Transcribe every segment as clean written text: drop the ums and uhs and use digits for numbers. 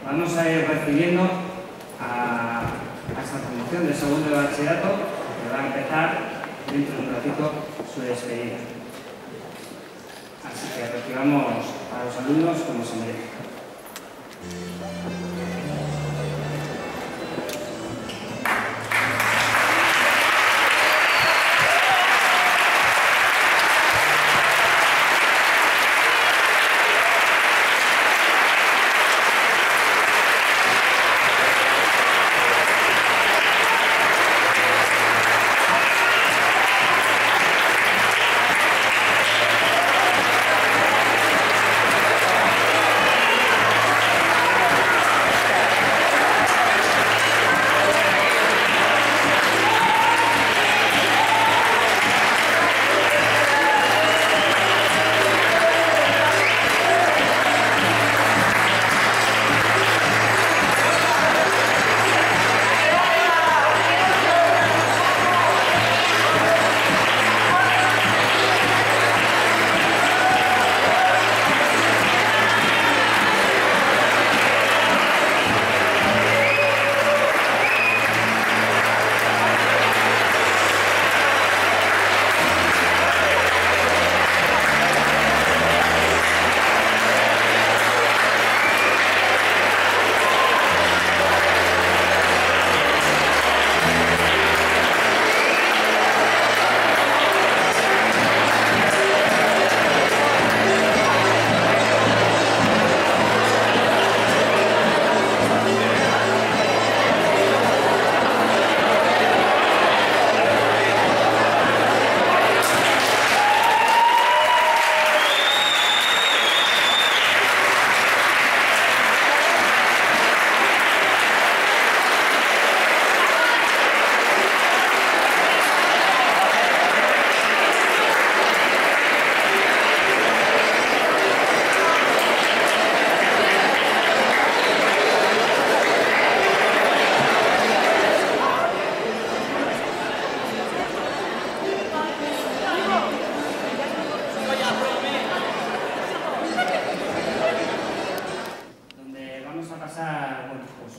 vamos a ir recibiendo a esta promoción de segundo de bachillerato, que va a empezar dentro de un ratito su despedida. Así que recibamos a los alumnos como se merece.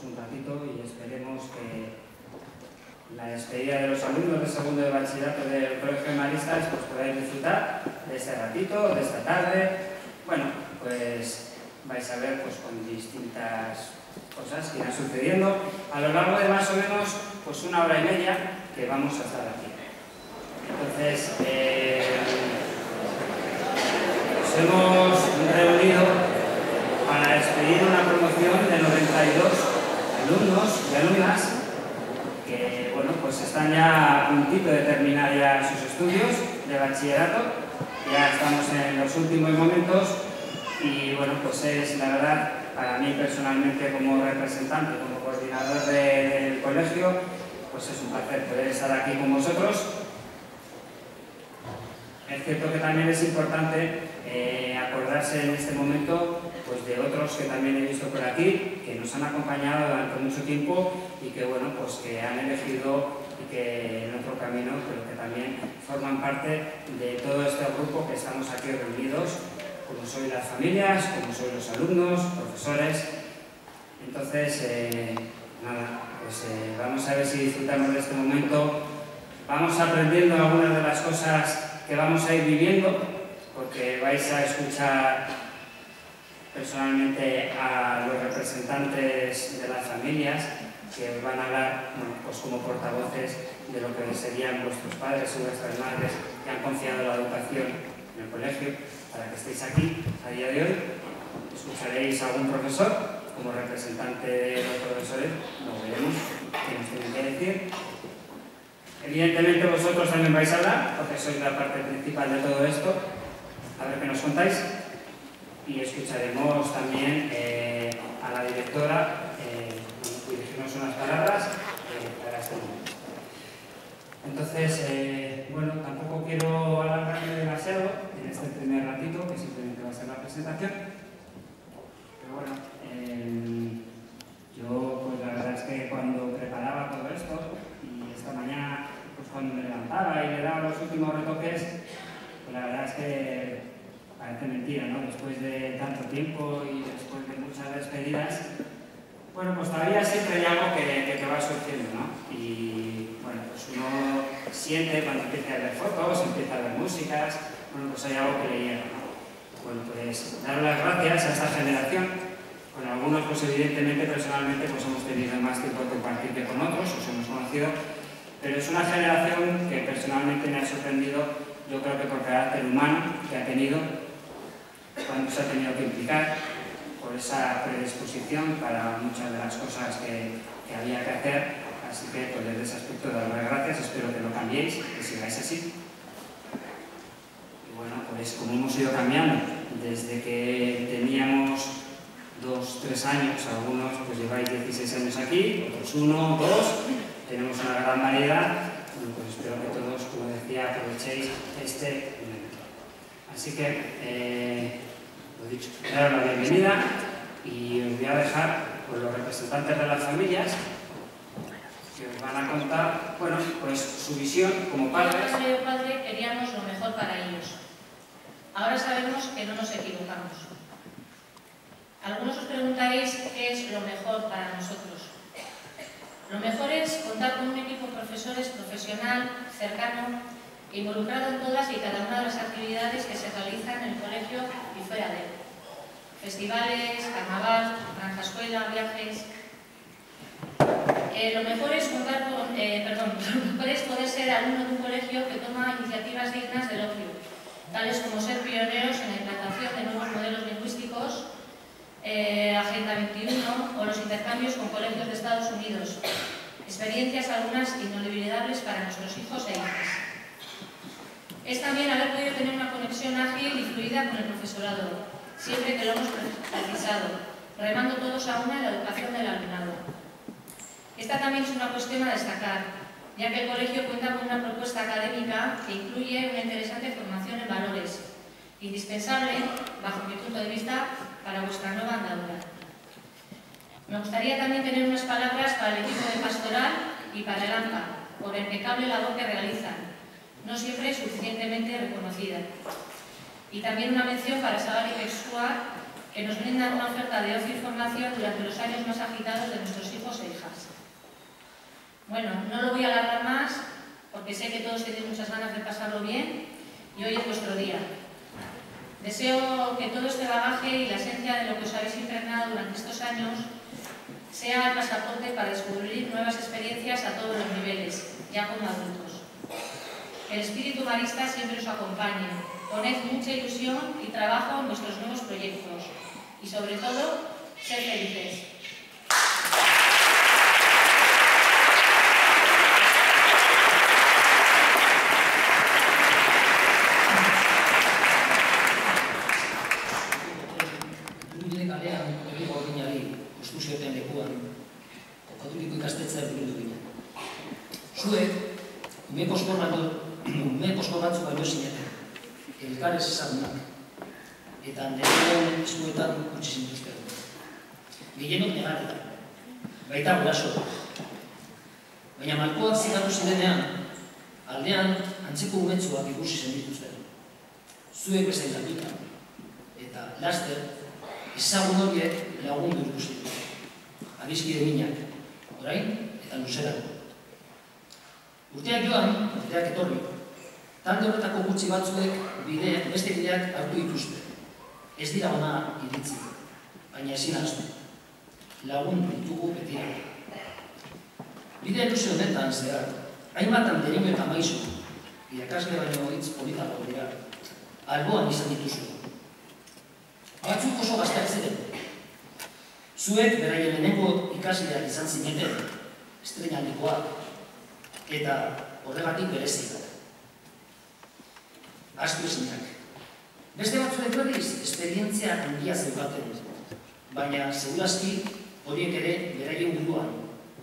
Un ratito y esperemos que la despedida de los alumnos de segundo de bachillerato del Colegio de Maristas pues podáis disfrutar de este ratito, de esta tarde. Bueno, pues vais a ver pues con distintas cosas que irán sucediendo a lo largo de más o menos pues 1 hora y media que vamos a estar aquí. Entonces nos hemos reunido para despedir una promoción de 92 alumnos y alumnas que, bueno, pues están ya a puntito de terminar ya sus estudios de bachillerato. Ya estamos en los últimos momentos y, bueno, pues es la verdad, para mí personalmente como representante, como coordinador del colegio, pues es un placer poder estar aquí con vosotros. Es cierto que también es importante acordarse en este momento pues de otros que también he visto por aquí, que nos han acompañado durante mucho tiempo y que, bueno, pues que han elegido y que en otro camino, pero que también forman parte de todo este grupo que estamos aquí reunidos, como sois las familias, como sois los alumnos, profesores. Entonces, nada, pues vamos a ver si disfrutamos de este momento, vamos aprendiendo algunas de las cosas que vamos a ir viviendo, porque vais a escuchar personalmente a los representantes de las familias que os van a hablar, bueno, pues como portavoces de lo que serían vuestros padres y vuestras madres que han confiado la educación en el colegio para que estéis aquí a día de hoy. Escucharéis a algún profesor como representante de los profesores, lo veremos qué nos tienen que decir. Evidentemente vosotros también vais a hablar, porque sois la parte principal de todo esto. A ver qué nos contáis. Y escucharemos también a la directora dirigirnos unas palabras para este momento. Entonces, bueno, tampoco quiero alargarme demasiado en este primer ratito, que simplemente va a ser la presentación. Pero bueno, yo pues la verdad es que cuando preparaba todo esto, y esta mañana pues cuando me levantaba y le daba los últimos retoques, pues la verdad es que parece mentira, ¿no? Después de tanto tiempo y después de muchas despedidas, Bueno, pues todavía siempre hay algo que te va surgiendo, ¿no? Y bueno, pues uno siente cuando empieza a ver fotos, empieza a ver músicas, bueno, pues hay algo que le llega, ¿no? Bueno, pues dar las gracias a esta generación. Con algunos, pues evidentemente, personalmente, pues hemos tenido más tiempo de compartir que con otros, os hemos conocido, pero es una generación que personalmente me ha sorprendido, yo creo que por carácter humano que ha tenido, cuando se ha tenido que implicar, por esa predisposición para muchas de las cosas que había que hacer. Así que, pues desde ese aspecto, dar las gracias, espero que lo cambiéis, que sigáis así. Y bueno, pues como hemos ido cambiando, desde que teníamos 2, 3 años, algunos pues lleváis 16 años aquí, otros 1, 2, tenemos una gran variedad, bueno, pues espero que todos, como decía, aprovechéis este momento. Así que, lo dicho, daros la bienvenida y os voy a dejar con los representantes de las familias que os van a contar, bueno, pues su visión como padres. Como padre queríamos lo mejor para ellos. Ahora sabemos que no nos equivocamos. Algunos os preguntaréis qué es lo mejor para nosotros. Lo mejor es contar con un equipo de profesores profesional, cercano, involucrado en todas y cada una de las actividades que se realizan en el colegio y fuera de él. Festivales, carnaval, granja escuela, viajes. Lo mejor es poder ser alumno de un colegio que toma iniciativas dignas del ocio, tales como ser pioneros en la implantación de nuevos modelos lingüísticos, Agenda 21 o los intercambios con colegios de Estados Unidos. Experiencias algunas inolvidables para nuestros hijos e hijas. Es también haber podido tener una conexión ágil y fluida con el profesorado, siempre que lo hemos precisado, remando todos a una en la educación del alumnado. Esta también es una cuestión a destacar, ya que el colegio cuenta con una propuesta académica que incluye una interesante formación en valores, indispensable, bajo mi punto de vista, para vuestra nueva andadura. Me gustaría también tener unas palabras para el equipo de pastoral y para el AMPA, por la impecable labor que realizan, no siempre suficientemente reconocida. Y también una mención para Sagar y Pexua, que nos brindan una oferta de ocio y formación durante los años más agitados de nuestros hijos e hijas. Bueno, no lo voy a alargar más, porque sé que todos tenéis muchas ganas de pasarlo bien, y hoy es vuestro día. Deseo que todo este bagaje y la esencia de lo que os habéis impregnado durante estos años sea el pasaporte para descubrir nuevas experiencias a todos los niveles, ya como adultos. Que el espíritu marista siempre os acompañe. Poned mucha ilusión y trabajo en vuestros nuevos proyectos. Y sobre todo, sed felices. Ume posko batzuk baino zineten, elkarrez ezagunak, eta nire eskuetan utzi zintuzten. Gehienok negatetan, baita guraso. Baina malkoak zigatu zirenean, aldean antzeko umetzuak ikusi zen dituzten. Zuek bezain datuta, eta laster, ezagun horiek lagundu ikusi dut. Abizkide minak, orain eta luzerako. Urteak joan, urteak etorri, talde horretako gutxi batzuek beste bideak hartu dituzte. Ez dira ona iritzi, baina ezin ahaztu. Lagun ditugu betira. Bide luze honetan zehar, hainbat anderino eta maizu, irakasle baino hitz politago dira, alboan izan dituzu. Batzuk oso gazteak ziren. Zuek beraien lehenengo ikasleak izan zineten, estreinaldikoak, eta horregatik berezik. Astu ezinak. Beste batzuek berriz, esperientzia handia zeukaten, baina segurazki horiek ere beraien buruan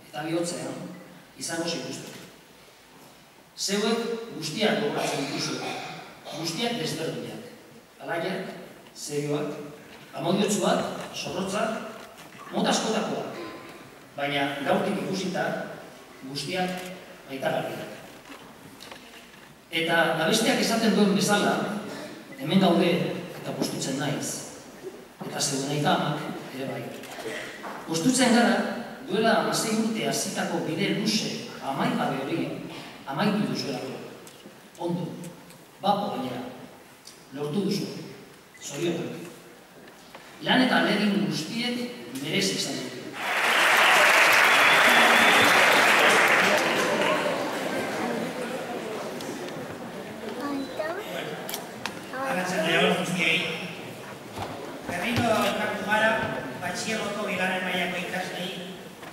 eta bihotzean izango zituzten. Zeuek guztiak gogoratzen dituzu, guztiak desberdinak, alaiak, serioak, amodiotsuak, zorrotzak, mota askotakoak, baina gaurtik ikusita guztiak baitagarriak. Eta abesteak esaten duen bezala, hemen daude eta gustutzen naiz. Eta zeuden aita amak, ere bai. Postutzen gara, duela 16 urte hasitako bide luze amaikabe hori amaitu duzuelako. Ondo, bapo gainera, lortu duzu, zorionak. Lan eta ahalegin guztiek merezi izan dute. Arratsaldeon guztiei. Berriro elkartu gara batxilergoko bigarren mailako ikaslei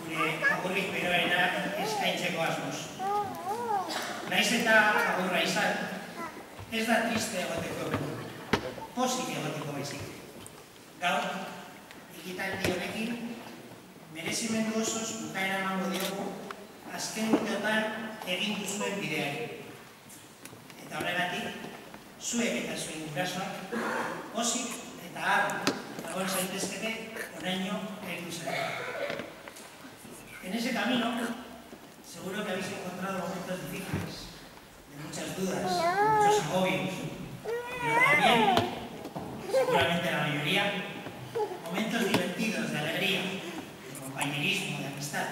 gure agurrik beroena eskaintzeko asmoz. Naiz eta agurra izan, ez da triste egoteko, pozik egoteko baizik. Gaur, ekitaldi honekin, merezimendu osoz bukaera emango diogu azken urteotan egin duzuen bideari. Eta horregatik, zuek eta zuen gurasoak, pozik eta argi egon zaitezkete oraino heldu zarete. En ese camino, seguro que habéis encontrado momentos difíciles, de muchas dudas, de muchos agobios, pero también, seguramente la mayoría, momentos divertidos de alegría, de compañerismo, de amistad.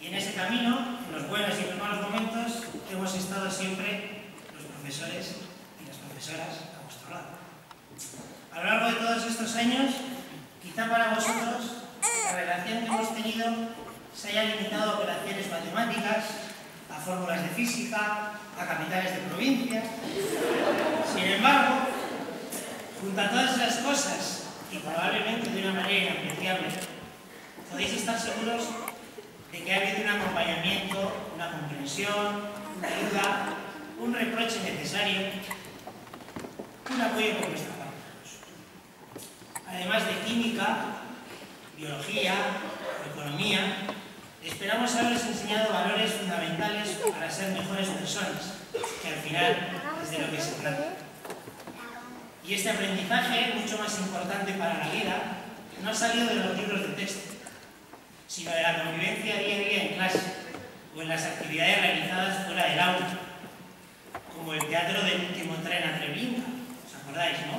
Y en ese camino, en los buenos y en los malos momentos, hemos estado siempre los profesores y las profesoras a vuestro lado. A lo largo de todos estos años, quizá para vosotros, la relación que hemos tenido se haya limitado a operaciones matemáticas, a fórmulas de física, a capitales de provincia. Sin embargo, junto a todas esas cosas, y probablemente de una manera inapreciable, podéis estar seguros de que ha habido un acompañamiento, una comprensión, una ayuda, un reproche necesario, un apoyo por vuestra parte. Además de química, biología, economía, esperamos haberos enseñado valores fundamentales para ser mejores personas, que al final es de lo que se trata. Y este aprendizaje, mucho más importante para la vida, no ha salido de los libros de texto, sino de la convivencia día a día en clase o en las actividades realizadas fuera del aula, como el teatro del último tren a Treblinka, ¿os acordáis, no?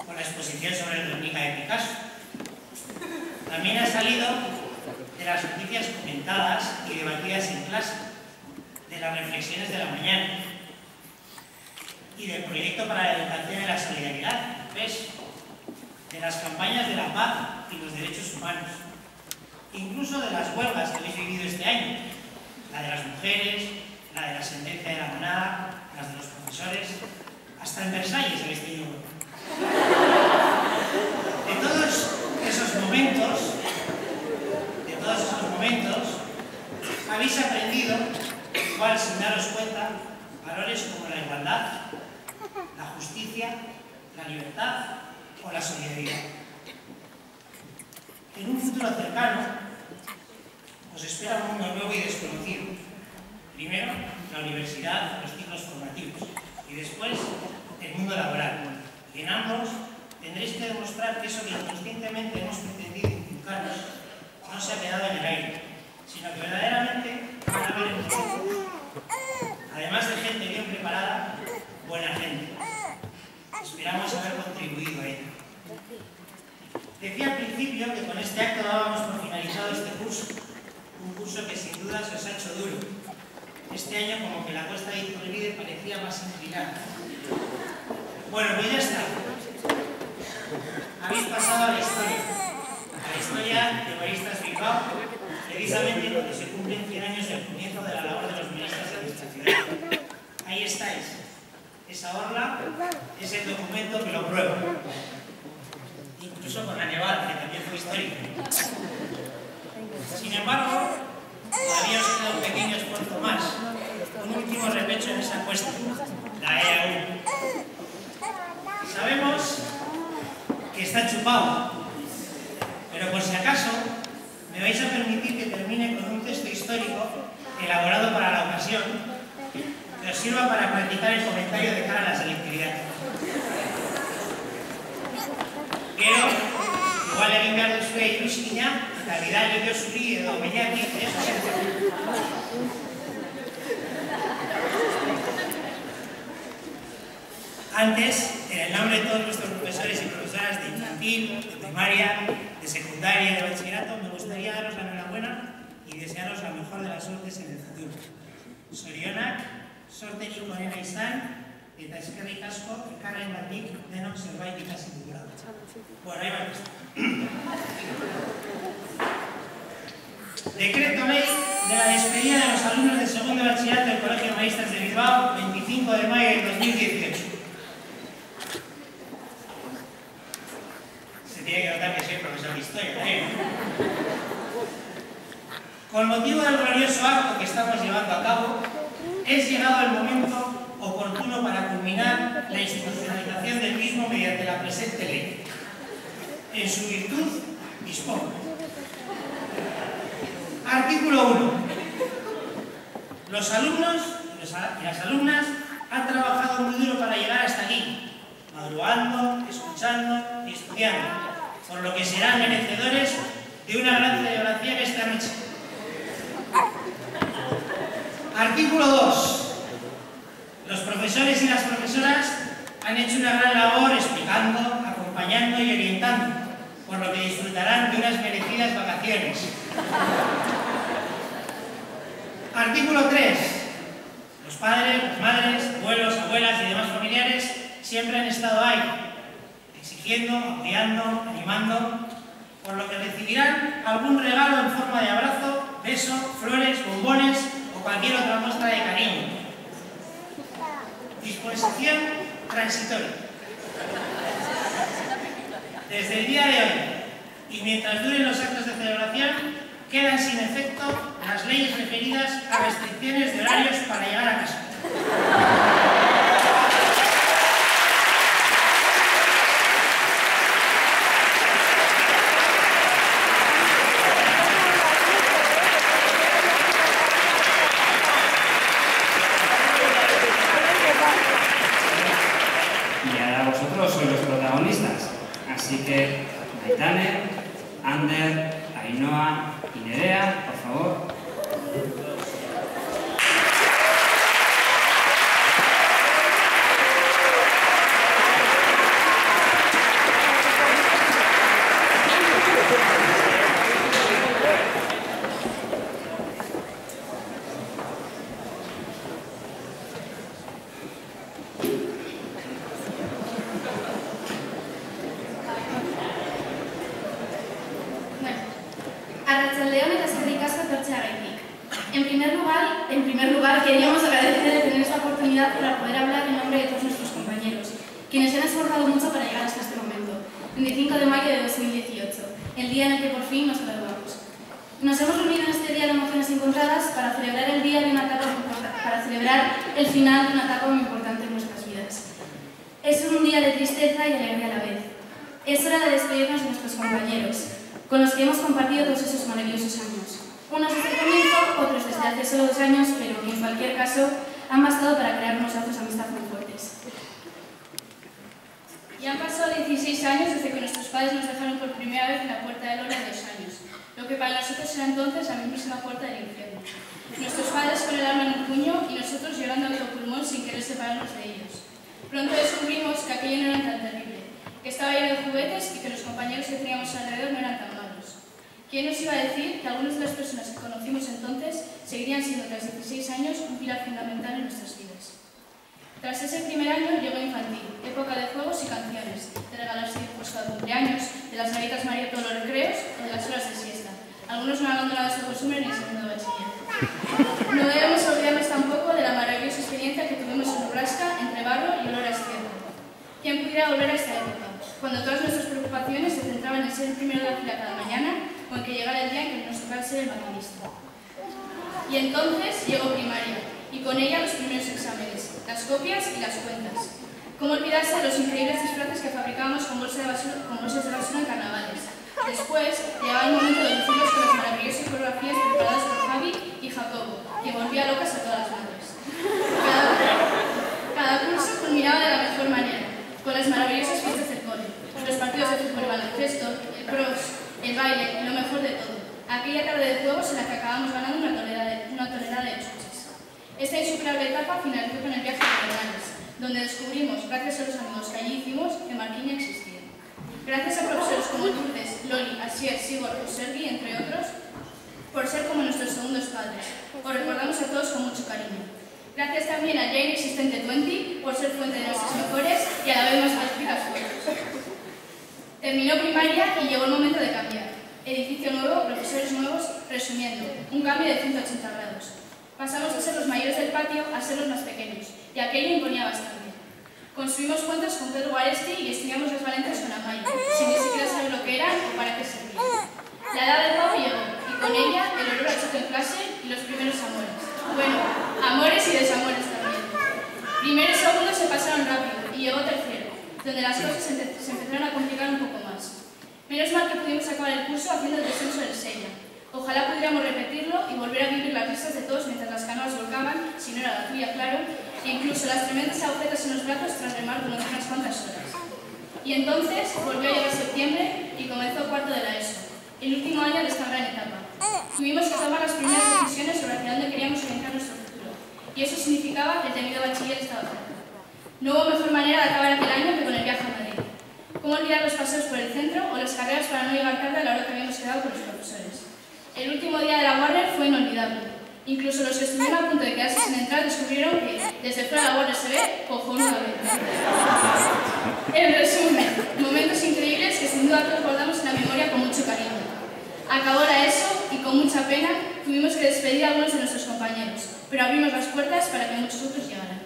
O la exposición sobre el Guernica de Picasso. También ha salido de las noticias comentadas y debatidas en clase, de las reflexiones de la mañana y del proyecto para la educación y la solidaridad, ¿ves? De las campañas de la paz y los derechos humanos, incluso de las huelgas que habéis vivido este año, la de las mujeres, la de la sentencia de la manada, las de los profesores, hasta en Versalles habéis tenido huelga. De todos esos momentos, habéis aprendido, igual sin daros cuenta, valores como la igualdad, la justicia, la libertad o la solidaridad. En un futuro cercano, os espera un mundo nuevo y desconocido. Primero, la universidad, los ciclos formativos, y después, el mundo laboral. Y en ambos, tendréis que demostrar que eso que inconscientemente hemos pretendido inculcaros no se ha quedado en el aire, sino que verdaderamente van a haber en vosotros, además de gente bien preparada, buena gente. Esperamos haber contribuido a ello. Decía al principio que con este acto dábamos por finalizado este curso, un curso que sin duda se os ha hecho duro. Este año como que la costa de Iturribide parecía más inclinada. Bueno, pues ya está. Habéis pasado a la historia de Baristas Bilbao, precisamente cuando se cumplen 100 años del comienzo de la labor de los baristas en nuestra ciudad. Ahí estáis. Esa orla es el documento que lo prueba. Incluso con la nevada, que también fue histórica. Sin embargo, todavía os queda un pequeño esfuerzo más, un último repecho en esa cuesta, la EA1. Sabemos que está chupado, pero por si acaso me vais a permitir que termine con un texto histórico elaborado para la ocasión que os sirva para practicar el comentario de cara a la selectividad. Gero, igual egin behar duzue iruzkina, eta bidali Josuri edo Beñati, eso zen. Antes, en el nombre de todos nuestros profesores y profesoras de infantil, infantil, de primaria, de secundaria y de bachillerato, me gustaría daros la enhorabuena y desearos la mejor de las suertes en el futuro. Zorionak, sorterik onena izan, eta eskerrik asko elkarrengatik denok zerbait ikasi dugula. Bueno, ahí va esto. Decreto ley de la despedida de los alumnos del segundo bachillerato del Colegio de Maristas de Bilbao, 25 de mayo de 2018. Se tiene que notar que soy profesor de historia, ¿eh? Con motivo del glorioso acto que estamos llevando a cabo, es llegado el momento oportuno para culminar la institucionalización del mismo mediante la presente ley. En su virtud, dispongo. Artículo 1. Los alumnos y las alumnas han trabajado muy duro para llegar hasta aquí, madrugando, escuchando y estudiando, por lo que serán merecedores de una gran celebración esta noche. Artículo 2. Los profesores y las profesoras han hecho una gran labor explicando, acompañando y orientando, por lo que disfrutarán de unas merecidas vacaciones. Artículo 3. Los padres, las madres, abuelos, abuelas y demás familiares siempre han estado ahí, exigiendo, apoyando, animando, por lo que recibirán algún regalo en forma de abrazo, beso, flores, bombones o cualquier otra muestra de cariño. Disposición transitoria. Desde el día de hoy y mientras duren los actos de celebración, quedan sin efecto las leyes referidas a restricciones de horarios para llegar a casa. Y ahora vosotros sois los protagonistas. Así que, Aitane, Ander, Ainhoa y Nerea, por favor. En primer lugar, queríamos agradecer de tener esta oportunidad para poder hablar en nombre de todos nuestros compañeros, quienes se han esforzado mucho para llegar hasta este momento, 25 de mayo de 2018, el día en el que por fin nos graduamos. Nos hemos reunido en este día de emociones encontradas para celebrar el día de una etapa para celebrar el final de una etapa muy importante en nuestras vidas. Es un día de tristeza y alegría a la vez. Es hora de despedirnos de nuestros compañeros, con los que hemos compartido todos esos maravillosos años. Unos desde el comienzo, otros desde hace solo 2 años, pero que en cualquier caso han bastado para crear unos lazos de amistad muy fuertes. Ya han pasado 16 años desde que nuestros padres nos dejaron por primera vez en la puerta del oro de 2 años, lo que para nosotros era entonces la mismísima puerta del infierno. Nuestros padres con el alma en un puño y nosotros llorando a todo pulmón sin querer separarnos de ellos. Pronto descubrimos que aquello no era tan terrible, que estaba lleno de juguetes y que los compañeros que teníamos alrededor no eran tan malos. ¿Quién nos iba a decir que algunas de las personas que conocimos entonces seguirían siendo tras 16 años un pilar fundamental en nuestras vidas? Tras ese primer año llegó infantil, época de juegos y canciones, de regalarse dibujos cada cumpleaños, de las garitas María todos los recreos o de las horas de siesta. Algunos no han abandonado esta costumbre ni en segundo de bachiller. No debemos olvidarnos tampoco de la maravillosa experiencia que tuvimos en Nebraska entre barro y olor a izquierda. ¿Quién pudiera volver a esta época, cuando todas nuestras preocupaciones se centraban en ser el primero de la fila cada mañana o en que llegara el día en que nos tocara ser el maquinista? Y entonces llegó primaria, y con ella los primeros exámenes, las copias y las cuentas. ¿Cómo olvidarse de los increíbles disfraces que fabricábamos con bolsas de basura en carnavales? Después llegaba el momento de lucirnos con las maravillosas coreografías preparadas por Javi y Jacobo, que volvía locas a todas las madres. Cada curso culminaba de la mejor manera, con las maravillosas fiestas del cole, los partidos de fútbol y baloncesto, el cross, el baile y lo mejor de todo, aquella tarde de juegos en la que acabamos ganando una tonelada de chuches. Esta insuperable etapa finalizó con el viaje a Pedernales, donde descubrimos, gracias a los amigos que allí hicimos, que Marquiña existía. Gracias a profesores como Lourdes, Loli, Asier, Sigor o Sergi, entre otros, por ser como nuestros segundos padres. Os recordamos a todos con mucho cariño. Gracias también al ya inexistente 20 por ser fuente de nuestras mejores y a la vez más magníficas fotos. Terminó primaria y llegó el momento de cambiar. Edificio nuevo, profesores nuevos, resumiendo, un cambio de 180 grados. Pasamos de ser los mayores del patio a ser los más pequeños, y aquello imponía bastante. Construimos cuentos con Pedro Guaresti y estudiamos las Valentes con Amaya, sin ni siquiera saber lo que eran o para qué servían. La edad del pavo llegó, y con ella el olor a choco en clase y los primeros amores. Bueno, amores y desamores también. Primero y segundo se pasaron rápido, y llegó tercero, donde las cosas se empezaron a complicar un poco más. Menos mal que pudimos acabar el curso haciendo el descenso del Sella. Ojalá pudiéramos repetirlo y volver a vivir las risas de todos mientras las canoas volcaban, si no era la tuya, claro, e incluso las tremendas agujetas en los brazos tras remar durante unas cuantas horas. Y entonces volvió a llegar septiembre y comenzó cuarto de la ESO, el último año de esta gran etapa. Tuvimos que tomar las primeras decisiones sobre hacia dónde queríamos orientar nuestro futuro, y eso significaba que el temido bachiller estaba cerca. No hubo mejor manera de acabar aquel año que con el viaje a Madrid. ¿Cómo olvidar los paseos por el centro o las carreras para no llegar tarde a la hora que habíamos quedado con los profesores? El último día de la Warner fue inolvidable. Incluso los que estuvieron a punto de quedarse sin entrar descubrieron que desde fuera la Warner se ve cojonudamente. En resumen, momentos increíbles que sin duda todos guardamos en la memoria con mucho cariño. Acabó la ESO y con mucha pena tuvimos que despedir a algunos de nuestros compañeros, pero abrimos las puertas para que muchos otros llegaran.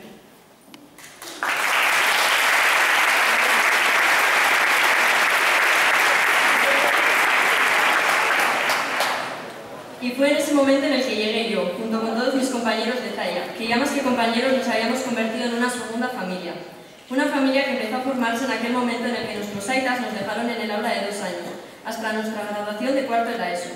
Y fue en ese momento en el que llegué yo, junto con todos mis compañeros de talla, que ya más que compañeros nos habíamos convertido en una segunda familia. Una familia que empezó a formarse en aquel momento en el que nuestros aitas nos dejaron en el aula de 2 años, hasta nuestra graduación de cuarto de la ESO.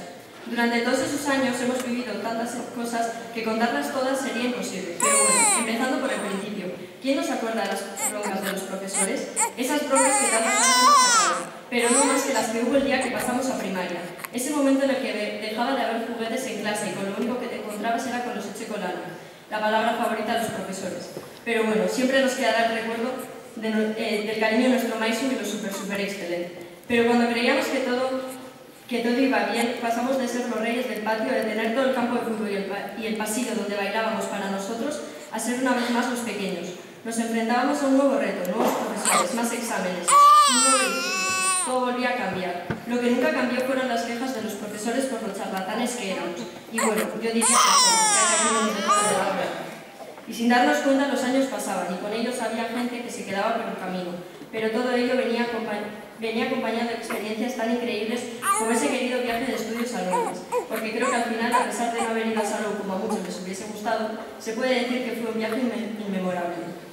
Durante todos esos años hemos vivido tantas cosas que contarlas todas sería imposible. Pero bueno, empezando por el principio, ¿quién nos acuerda de las broncas de los profesores? Esas broncas que tantas veces nos sacaron, pero no más que las que hubo el día que pasamos a primaria. Ese momento en el que dejaba de haber juguetes en clase y con lo único que te encontrabas era con los echecolano, la palabra favorita de los profesores. Pero bueno, siempre nos quedará el recuerdo del cariño de nuestro maestro y lo súper excelente. Pero cuando creíamos que todo iba bien, pasamos de ser los reyes del patio, de tener todo el campo de fútbol y el pasillo donde bailábamos para nosotros, a ser una vez más los pequeños. Nos enfrentábamos a un nuevo reto, nuevos profesores, más exámenes, un nuevo edificio. Todo volvía a cambiar. Lo que nunca cambió fueron las quejas de los profesores por los charlatanes que éramos. Y bueno, yo diría que aquí no nos dejaba de la hora. Y sin darnos cuenta los años pasaban y con ellos había gente que se quedaba por el camino. Pero todo ello venía acompañado de experiencias tan increíbles como ese querido viaje de estudios a Londres. Porque creo que al final, a pesar de no haber ido a Salou como a muchos les hubiese gustado, se puede decir que fue un viaje inmemorable.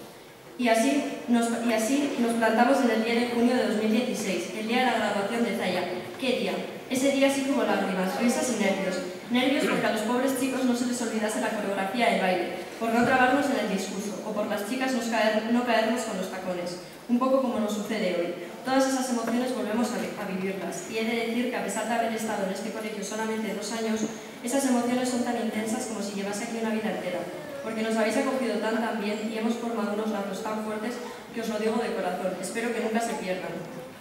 Y así nos plantamos en el día de junio de 2016, el día de la graduación de Zaya. ¿Qué día? Ese día sí que hubo lágrimas, risas y nervios. Nervios porque a los pobres chicos no se les olvidase la coreografía del baile, por no trabarnos en el discurso, o por las chicas no caernos con los tacones. Un poco como nos sucede hoy. Todas esas emociones volvemos a vivirlas, y he de decir que a pesar de haber estado en este colegio solamente 2 años, esas emociones son tan intensas como si llevase aquí una vida entera, porque nos habéis acogido tan bien y hemos formado unos lazos tan fuertes que os lo digo de corazón, espero que nunca se pierdan.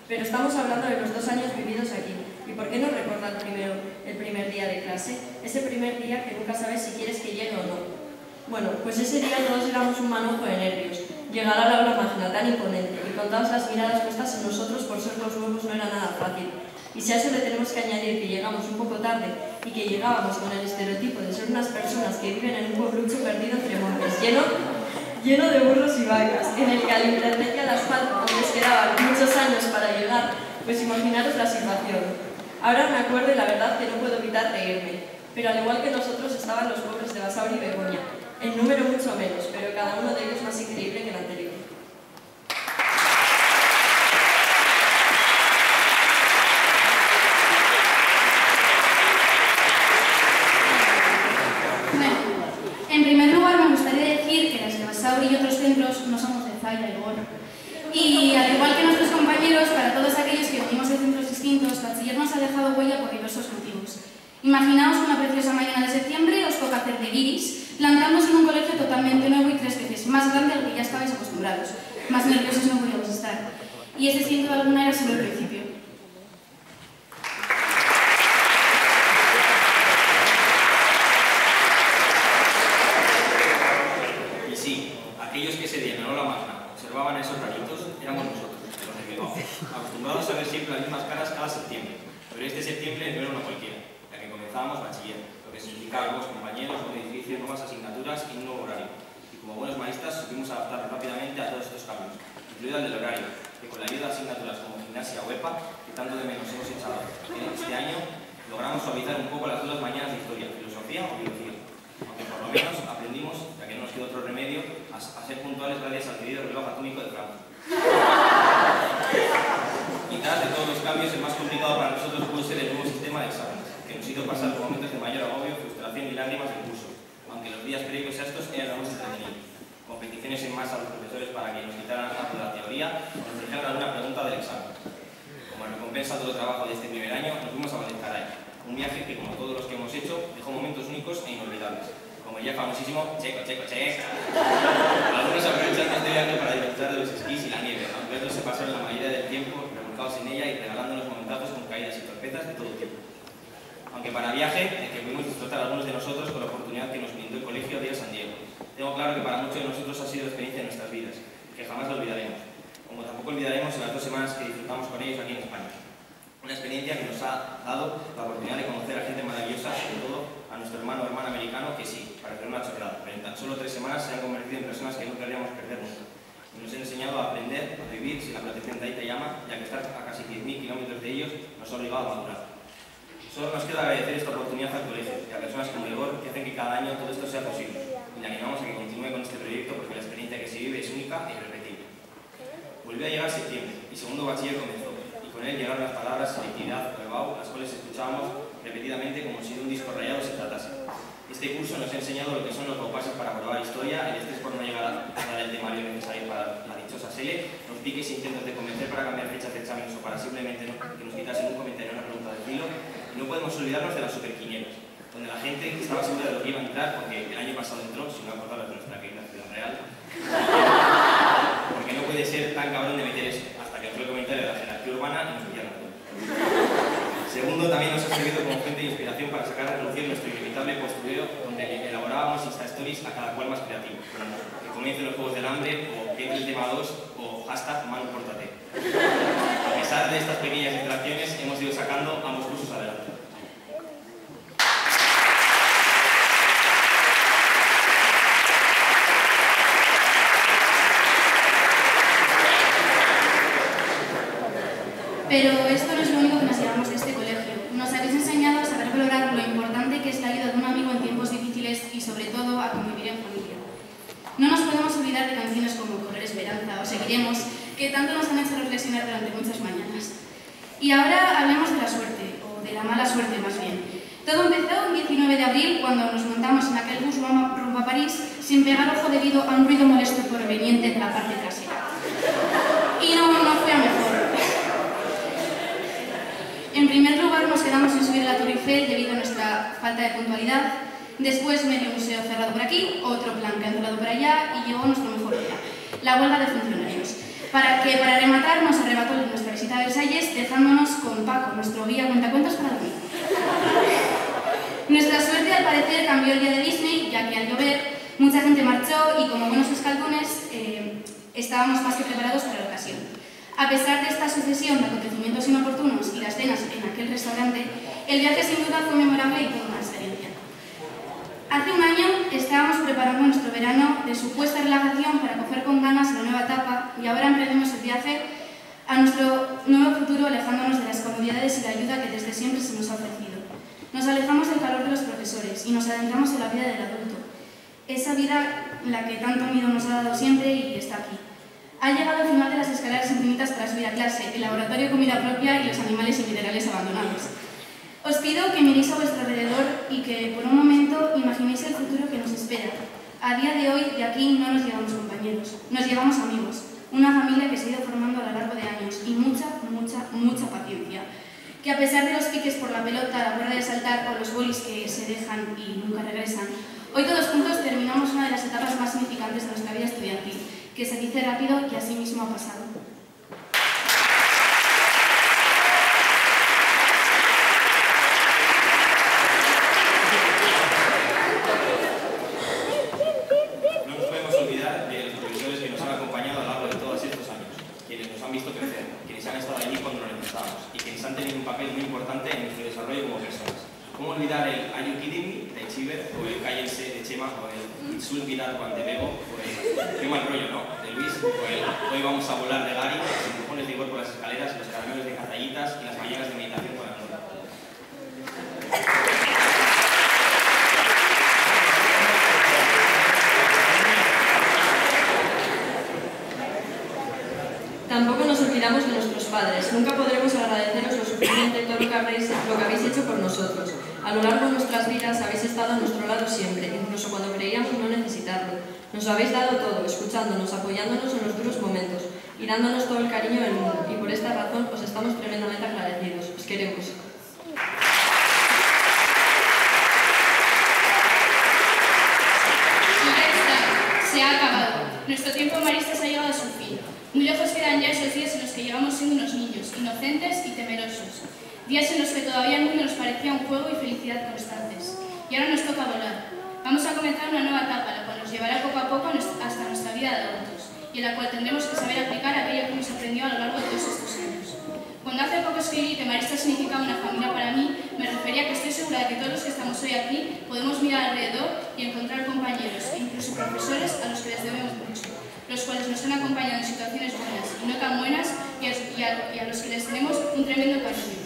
Pero estamos hablando de los 2 años vividos aquí, y ¿por qué no recordar primero el primer día de clase? Ese primer día que nunca sabes si quieres que llegue o no. Bueno, pues ese día todos éramos un manojo de nervios. Llegar al aula máquina tan imponente y con todas las miradas puestas en nosotros por ser los nuevos no era nada fácil. Y si a eso le tenemos que añadir que llegamos un poco tarde y que llegábamos con el estereotipo de ser unas personas que viven en un pueblucho perdido entre montes, lleno de burros y vacas, en el que al internet y al asfalto les quedaban muchos años para llegar, pues imaginaros la situación. Ahora me acuerdo y la verdad que no puedo evitar reírme, pero al igual que nosotros estaban los pueblos de Basauri y Begoña, en número mucho menos, pero cada uno de ellos más increíble que el anterior. Bueno, en primer lugar me gustaría decir que las de Basauri y otros centros no somos de Zaya y Goro. Y al igual que nuestros compañeros, para todos aquellos que venimos de centros distintos, bachiller nos ha dejado huella por diversos motivos. Imaginaos una preciosa mañana de septiembre, os toca hacer de guiris, plantándose en un colegio totalmente nuevo y 3 veces más grande al que ya estabais acostumbrados. Más nerviosos no podíamos estar. Y ese sin duda alguna era solo el principio. simple no era una cualquiera, la que comenzábamos bachiller, lo que significaba nuevos compañeros, un edificio, nuevas asignaturas y un nuevo horario. Y como buenos maristas supimos adaptarnos rápidamente a todos estos cambios, incluido el del horario, que con la ayuda de asignaturas como gimnasia o EPA, que tanto de menos hemos echado este año, logramos suavizar un poco las 2 mañanas de historia, filosofía o biología. Aunque por lo menos aprendimos, ya que no nos quedó otro remedio, a ser puntuales gracias al querido reloj atómico de Frankfurt. Quizás de todos los cambios, el más complicado para nosotros pudo ser el nuevo sistema de exámenes, que nos hizo pasar por momentos de mayor agobio, frustración y lágrimas del curso, aunque los días previos a estos eran los más entretenidos. Competiciones en masa a los profesores para que nos quitaran algo de la teoría o nos dejaran alguna pregunta del examen. Como recompensa a todo el trabajo de este primer año, nos fuimos a Valenciaray, un viaje que, como todos los que hemos hecho, dejó momentos únicos e inolvidables, como el ya famosísimo Checo, Checo, Checo. Algunos aprovecharon este viaje para disfrutar de los esquís y la nieve, aunque otros se pasaron la mayoría del tiempo revolcados en ella y regalándonos momentazos con caídas y torpezas de todo tipo. Aunque para viaje, el que pudimos disfrutar algunos de nosotros con la oportunidad que nos brindó el Colegio de San Diego. Tengo claro que para muchos de nosotros ha sido experiencia en nuestras vidas, que jamás lo olvidaremos, como tampoco olvidaremos en las 2 semanas que disfrutamos con ellos aquí en España. Una experiencia que nos ha dado la oportunidad de conocer a gente maravillosa, sobre todo a nuestro hermano o hermana americano, que sí, parecerá una chorrada, pero en tan solo 3 semanas se han convertido en personas que no querríamos perder nunca. Y nos han enseñado a aprender a vivir sin la protección de Aita-Yama, ya que estar a casi 10.000 kilómetros de ellos nos ha obligado a madurar. Solo nos queda agradecer esta oportunidad al colegio y a personas como Igor que hacen que cada año todo esto sea posible. Y le animamos a que continúe con este proyecto porque la experiencia que se vive es única e irrepetible. Volvió a llegar septiembre y segundo bachiller comenzó, y con él llegaron las palabras selectividad o EBAU, las cuales escuchábamos repetidamente como si de un disco rayado se tratase. Este curso nos ha enseñado lo que son los compases para probar historia, el estrés por no llegar a dar el temario necesario para la dichosa SELE, los piques e intentos de convencer para cambiar fechas de exámenes o para simplemente que nos quitasen un comentario o una pregunta de filo. Y no podemos olvidarnos de las superquinielas, donde la gente estaba segura de lo que iba a entrar, porque el año pasado entró, si no acordaros de nuestra querida Ciudad Real, porque no puede ser tan cabrón de meter eso, hasta que entró el comentario de la jerarquía urbana y nos pillaron todo. Segundo, también nos ha servido como fuente de inspiración para sacar a relucir nuestro inevitable postureo, donde elaborábamos Insta Stories a cada cual más creativo, que comiencen los Juegos del Hambre, o que entre el tema 2, o hashtag Manu Pórtate. A pesar de estas pequeñas distracciones, hemos ido sacando ambos cursos adelante. Pero esto no es lo único que nos llevamos de este colegio. Nos habéis enseñado a saber valorar lo importante que es la ayuda de un amigo en tiempos difíciles y sobre todo a convivir en familia. No nos podemos olvidar de canciones como Correr Esperanza o Seguiremos, que tanto nos han hecho reflexionar durante muchas mañanas. Y ahora hablemos de la suerte, o de la mala suerte más bien. Todo empezó el 19 de abril cuando nos montamos en aquel bus rumbo a París sin pegar ojo debido a un ruido molesto proveniente de la parte trasera. Y no fue a mejor. En primer lugar nos quedamos sin subir a la Torre Eiffel debido a nuestra falta de puntualidad. Después medio museo cerrado por aquí, otro plan cancelado por allá y llegó nuestro mejor día, la huelga de funcionarios. Para rematar nos arrebató nuestra visita a Versalles dejándonos con Paco, nuestro guía cuentacuentos para dormir. Nuestra suerte al parecer cambió el día de Disney, ya que al llover mucha gente marchó y como buenos escaldones estábamos más que preparados para la ocasión. A pesar de esta sucesión de acontecimientos inoportunos y las cenas en aquel restaurante, el viaje sin duda fue memorable y toda una experiencia. Hace un año estábamos preparando nuestro verano de supuesta relajación para coger con ganas la nueva etapa y ahora emprendemos el viaje a nuestro nuevo futuro alejándonos de las comodidades y la ayuda que desde siempre se nos ha ofrecido. Nos alejamos del calor de los profesores y nos adentramos en la vida del adulto. Esa vida la que tanto miedo nos ha dado siempre y está aquí. Ha llegado al final de las escaleras infinitas para subir a clase, el laboratorio de comida propia y los animales y minerales abandonados. Os pido que miréis a vuestro alrededor y que por un momento imaginéis el futuro que nos espera. A día de hoy, de aquí no nos llevamos compañeros, nos llevamos amigos, una familia que se ha ido formando a lo largo de años y mucha paciencia. Que a pesar de los piques por la pelota, la cuerda de saltar o los bolis que se dejan y nunca regresan, hoy todos juntos terminamos una de las etapas más significantes de nuestra vida estudiantil, que se dice rápido y así mismo ha pasado. No nos podemos olvidar de los profesores que nos han acompañado a lo largo de todos estos años, quienes nos han visto crecer, quienes han estado allí cuando lo necesitábamos y quienes han tenido un papel muy importante en nuestro desarrollo olvidar el Ayukidimi de Chiver, o el Cállense de Chema, o el Itsul Virar Juan de Bego, o el Qué mal rollo, ¿no?, de Luis, o el Hoy vamos a volar de Gary, los empujones de Igor por las escaleras, los caramelos de Catallitas y las mañanas de meditación con la Nora. Tampoco nos olvidamos de nuestros padres. Nunca podremos agradeceros lo suficiente todo lo que habéis hecho por nosotros. A lo largo de nuestras vidas habéis estado a nuestro lado siempre, incluso cuando creíamos no necesitarlo. Nos habéis dado todo, escuchándonos, apoyándonos en los duros momentos y dándonos todo el cariño del mundo. Y por esta razón os estamos tremendamente agradecidos. Os queremos. Y ya está, se ha acabado. Nuestro tiempo en Maristas ha llegado a su fin. Muy lejos quedan ya esos días en los que llegamos siendo unos niños, inocentes y temerosos. Días en los que todavía el mundo nos parecía un juego y felicidad constantes. Y ahora nos toca volar. Vamos a comenzar una nueva etapa, la cual nos llevará poco a poco hasta nuestra vida de adultos, y en la cual tendremos que saber aplicar aquello que hemos aprendido a lo largo de todos estos años. Cuando hace poco escribí que Maristas significaba una familia para mí, me refería a que estoy segura de que todos los que estamos hoy aquí podemos mirar alrededor y encontrar compañeros, e incluso profesores a los que les debemos mucho, los cuales nos han acompañado en situaciones buenas y no tan buenas y a los que les tenemos un tremendo cariño.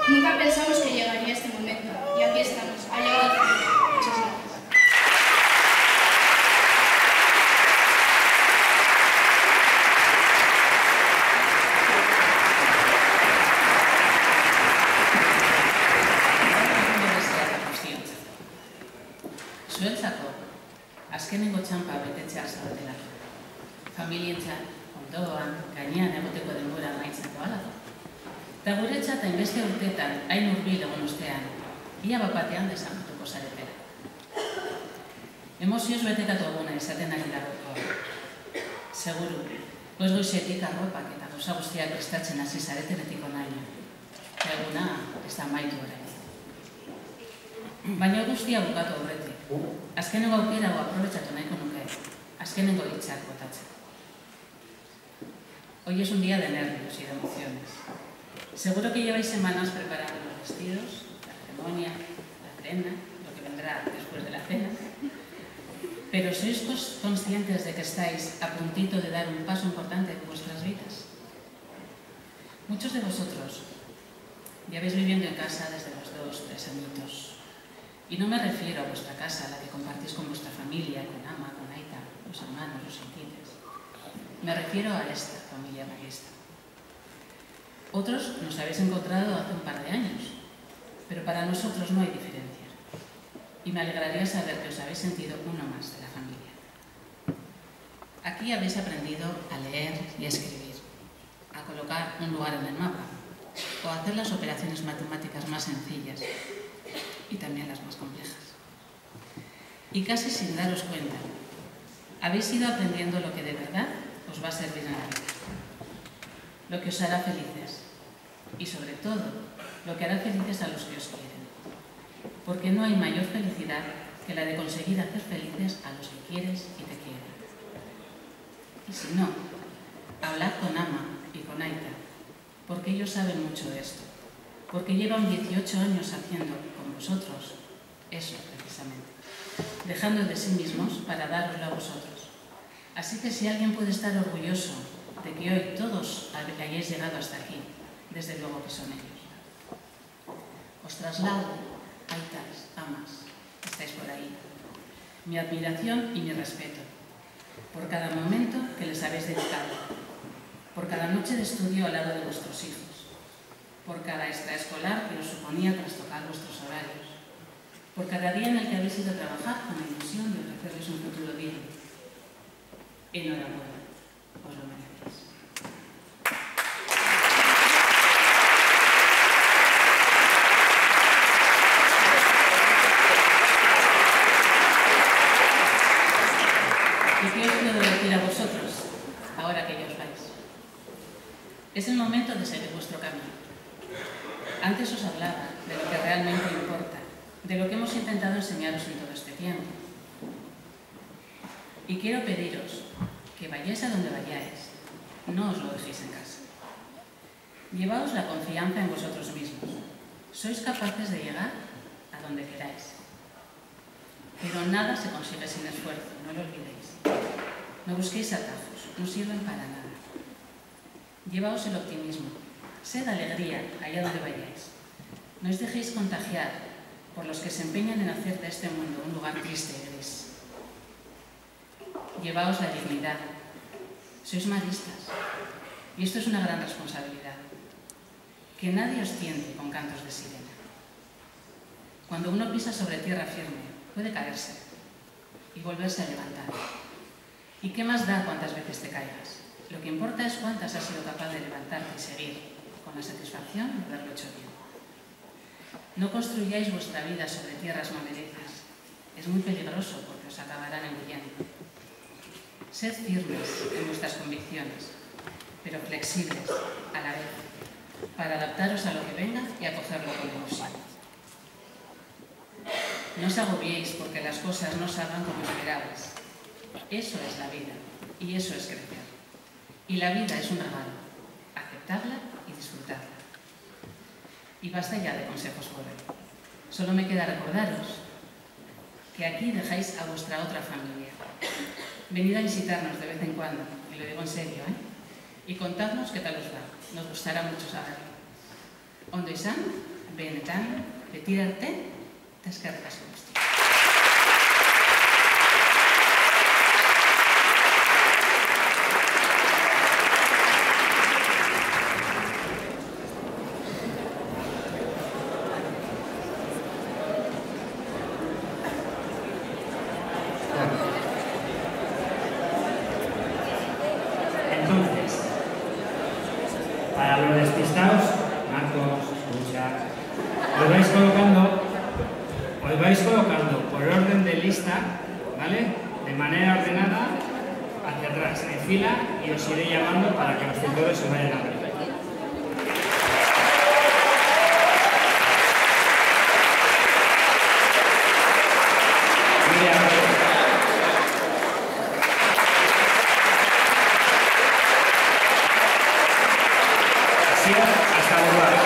Nunca pensamos que llegaría este momento y aquí estamos, ha llegado el fin. Muchas gracias. Zuentzako, azkenengo txanpa betetzea zaudatelako. Familientzat, ondoan, gainean egoteko denbora amaitzeko alako. Eta guretzat hainbeste urtetan, hain hurbil egon ostean, ia bapatean desagertuko zaretela. Emozioz betetatu eguna izaten ari dagoeko. Seguru, goiz-goizetik arropak eta gauza guztiak prestatzen hasi zaretenetiko nahi. Eguna ez da amaitu orain. Baina guztia bukatu aurretik. Azkenengo aukera aprobetxatu nahiko nuke, azkenengo hitzak botatzen. Hoy es un día de nervios y de emociones. Seguro que lleváis semanas preparando los vestidos, la ceremonia, la cena, lo que vendrá después de la cena. Pero ¿sois conscientes de que estáis a puntito de dar un paso importante en vuestras vidas? Muchos de vosotros lleváis viviendo en casa desde los 2 o 3 añitos. Y no me refiero a vuestra casa, la que compartís con vuestra familia, con Ama, con Aita, los hermanos, los sentidos. Me refiero a esta familia marista. Otros nos habéis encontrado hace un par de años, pero para nosotros no hay diferencia. Y me alegraría saber que os habéis sentido uno más de la familia. Aquí habéis aprendido a leer y a escribir, a colocar un lugar en el mapa, o a hacer las operaciones matemáticas más sencillas, y también las más complejas. Y casi sin daros cuenta, habéis ido aprendiendo lo que de verdad os va a servir en la vida, lo que os hará felices y sobre todo lo que hará felices a los que os quieren, porque no hay mayor felicidad que la de conseguir hacer felices a los que quieres y te quieren. Y si no, hablad con Ama y con Aita, porque ellos saben mucho de esto, porque llevan 18 años haciendo con vosotros eso precisamente, dejando de sí mismos para daroslo a vosotros. Así que si alguien puede estar orgulloso de que hoy todos hayáis llegado hasta aquí, desde luego que son ellos. Os traslado, Aitas, Amas, estáis por ahí, mi admiración y mi respeto por cada momento que les habéis dedicado, por cada noche de estudio al lado de vuestros hijos, por cada extraescolar que os suponía trastocar vuestros horarios, por cada día en el que habéis ido a trabajar con la ilusión de ofrecerles un futuro digno. Enhorabuena, os lo merecéis. ¿Y qué os puedo decir a vosotros, ahora que ya os vais? Es el momento de seguir vuestro camino. Antes os hablaba de lo que realmente importa, de lo que hemos intentado enseñaros en todo este tiempo. Y quiero pediros que vayáis a donde vayáis, no os lo dejéis en casa. Llevaos la confianza en vosotros mismos. Sois capaces de llegar a donde queráis. Pero nada se consigue sin esfuerzo, no lo olvidéis. No busquéis atajos, no sirven para nada. Llevaos el optimismo, sed alegría allá donde vayáis. No os dejéis contagiar por los que se empeñan en hacer de este mundo un lugar triste y gris. Llevaos la dignidad. Sois maristas, y esto es una gran responsabilidad. Que nadie os tiente con cantos de sirena. Cuando uno pisa sobre tierra firme, puede caerse y volverse a levantar. ¿Y qué más da cuántas veces te caigas? Lo que importa es cuántas has sido capaz de levantarte y seguir, con la satisfacción de haberlo hecho bien. No construyáis vuestra vida sobre tierras movedizas. Es muy peligroso porque os acabarán engullendo. Sed firmes en vuestras convicciones, pero flexibles a la vez, para adaptaros a lo que venga y acogerlo con ilusión. No os agobiéis porque las cosas no salgan como esperabais. Eso es la vida, y eso es crecer. Y la vida es un regalo. Aceptadla y disfrutadla. Y basta ya de consejos por hoy. Solo me queda recordaros que aquí dejáis a vuestra otra familia. Venid a visitarnos de vez en cuando, y lo digo en serio, y contadnos qué tal os va. Nos gustará mucho saberlo. Ondo izan, benetan, beti arte, eta eskerrik asko guztioi. Para los despistados, Marcos, Lucha, os vais colocando por orden de lista, ¿vale? De manera ordenada hacia atrás, en fila, y os iré llamando para que los tutores se vayan a ver. Hasta luego.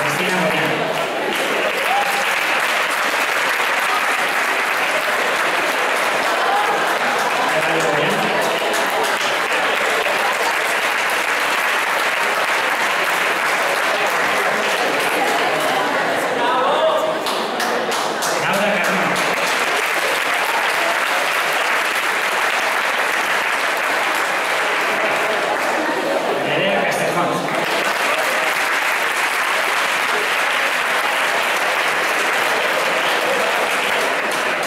Cristina Moreno.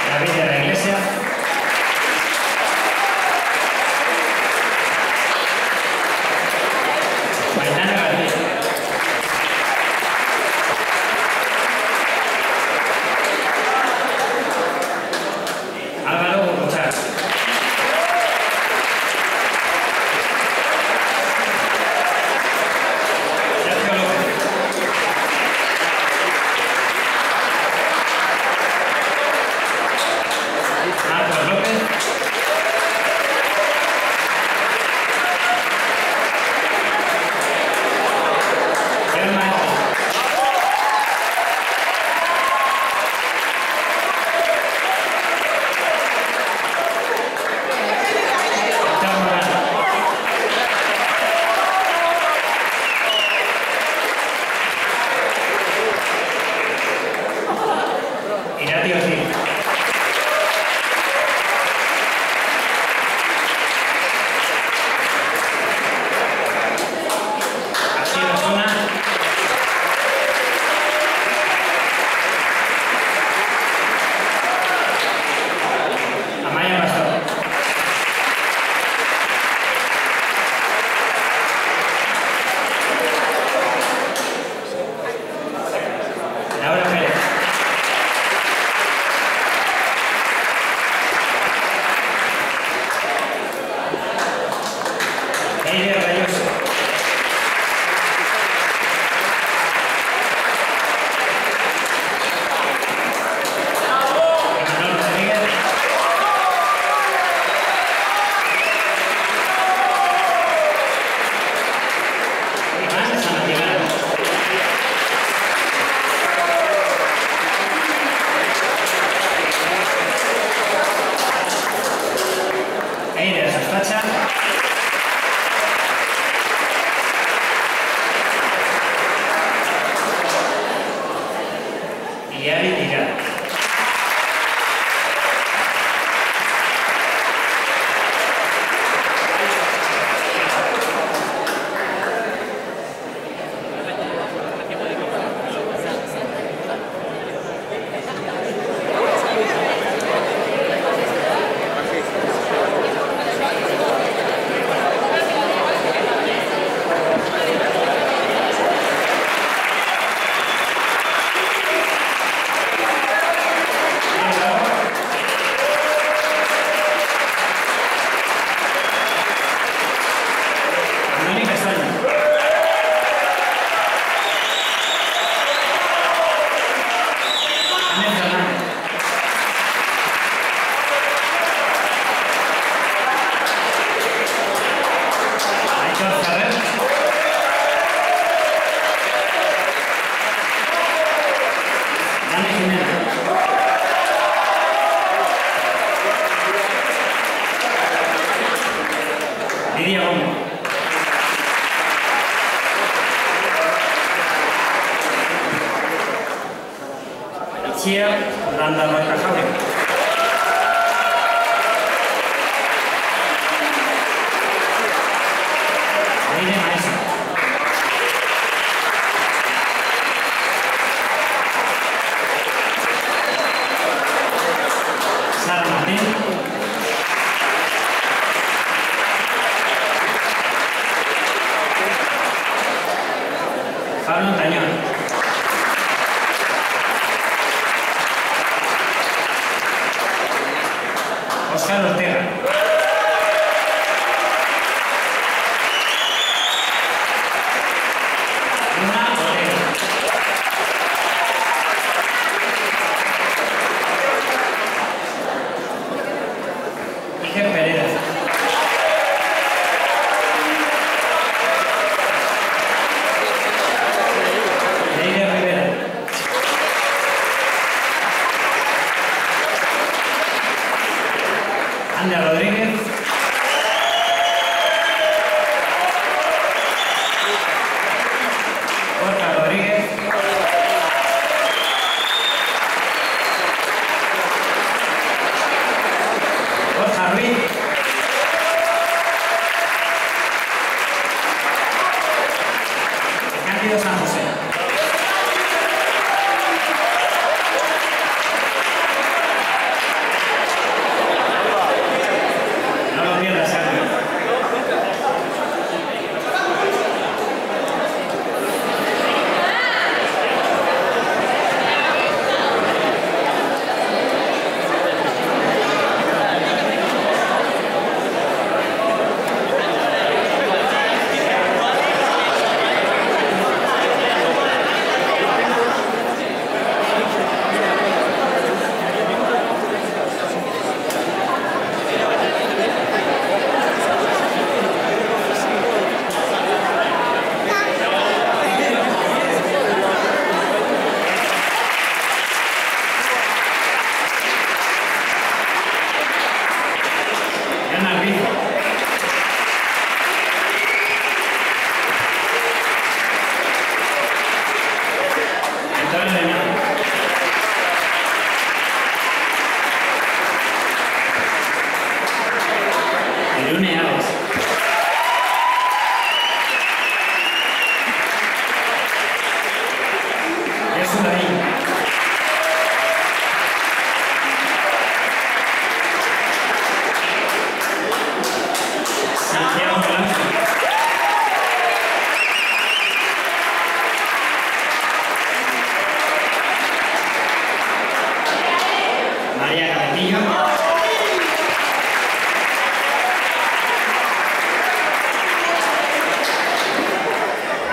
David de la Iglesia. Maitana García. Álvaro Bocochar. Sergio López. Marcos López. Germán. Víctor Morán. Irati Ortiz. Amaya Pastor. Laura Pérez. Eire Rayoso. Manuel Rodríguez. Txia Landa Roca Jaure. Leire Maesa. Sara Martín. Pablo Tañón. Óscar Ortega. Luna Ortega. Iker Pereira. Leire Rivera. Anda Rodríguez. Borja Rodríguez. Borja Ruiz. Cándido San José. No lo pierdas, Sergio. Ana Rizo. Antonio Leñán. Irune Aves. Jesús Lavín. Santiago Blanco. María Carrillo.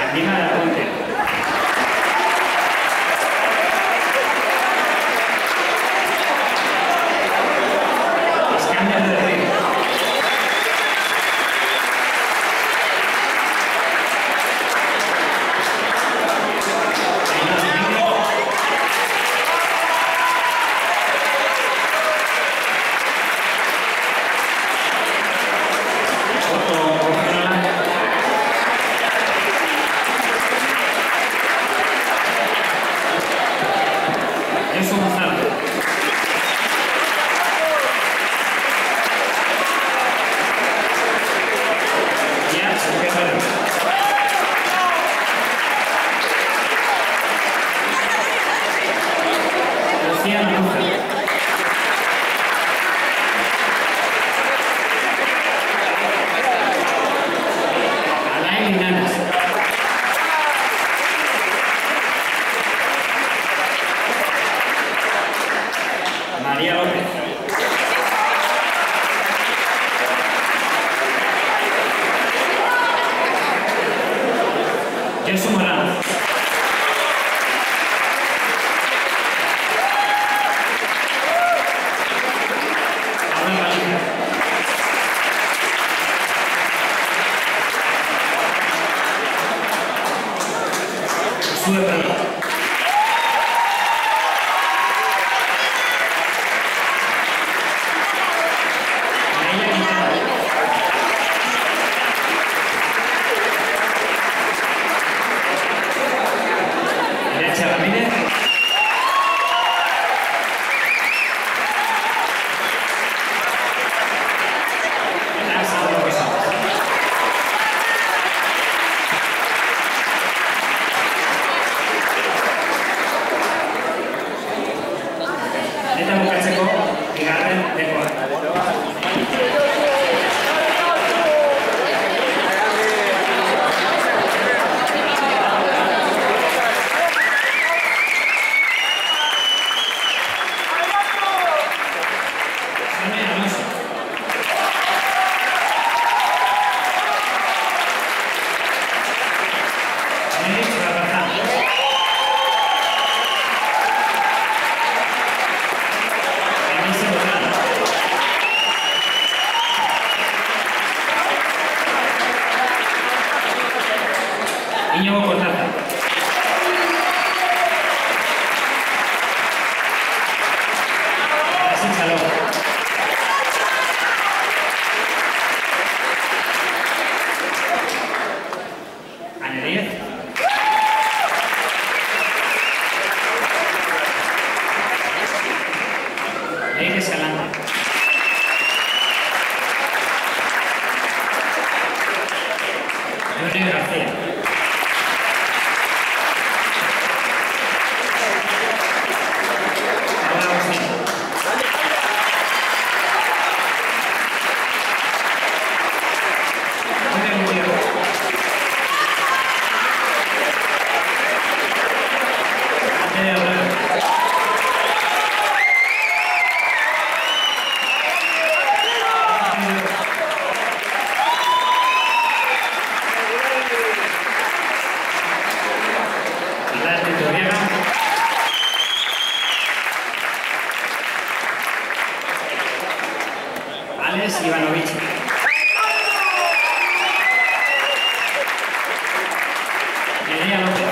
Andina de la Ponte. Escándalo de Río. Eso Gonzalo. Ya, ¿qué tal? Lucía Maruja. Alain Linares. María López. Jesús Morán. Ana Valencia. Josué Prado. María Quintana. Erecha Ramírez. Íñigo Cortázar. Así Saló. Ana Díez. Leire Escalante. Jorge García. Paola Agustín. Jorge Gutiérrez. Antonio Abreu. Pilar Vitoriega. Alex Ivanovich. Nerea López.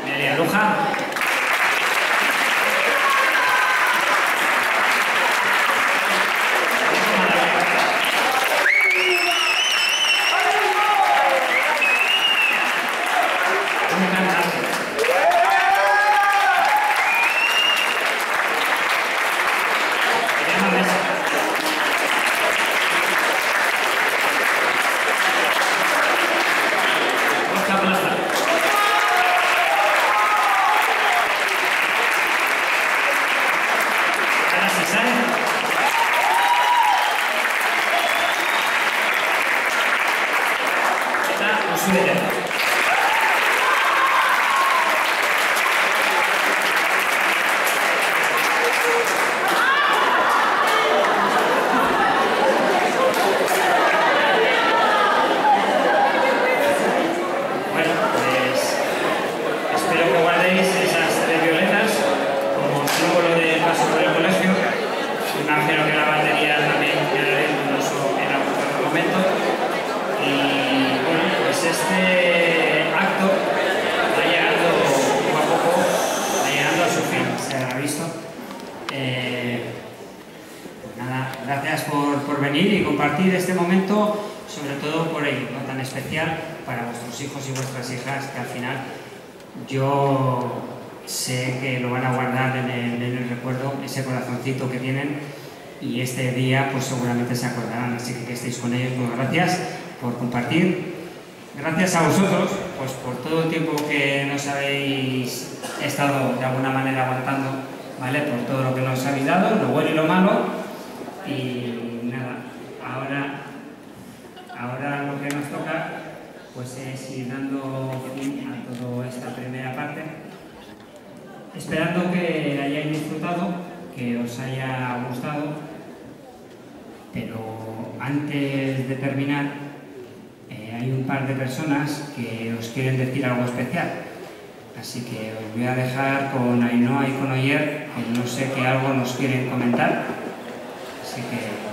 Nerea Luja. Duncan Ángel. Emma Mesa. Oscar Plaza. Ana Cesar. Eta Usuete. Bueno, pues espero que guardéis esas tres violetas como símbolo de paso por el colegio. Imagino que la batería también quedará incluso en algún otro momento. Y bueno, pues este acto va llegando poco a poco, va llegando a su fin, se habrá visto. Pues nada, gracias por venir y compartir este momento, sobre todo por ello, ¿no? Tan especial para vuestros hijos y vuestras hijas, que al final yo sé que lo van a guardar en el recuerdo, ese corazoncito que tienen, y este día pues seguramente se acordarán, así que estéis con ellos. Muchas gracias por compartir. Gracias a vosotros pues por todo el tiempo que nos habéis estado de alguna manera aguantando, ¿vale? Por todo lo que nos habéis dado, lo bueno y lo malo. Y nada, ahora lo que nos toca pues es ir dando fin a toda esta primera parte, esperando que hayáis disfrutado, que os haya gustado, pero antes de terminar hay un par de personas que os quieren decir algo especial, así que os voy a dejar con Ainhoa y con Oyer, que no sé qué algo nos quieren comentar, así que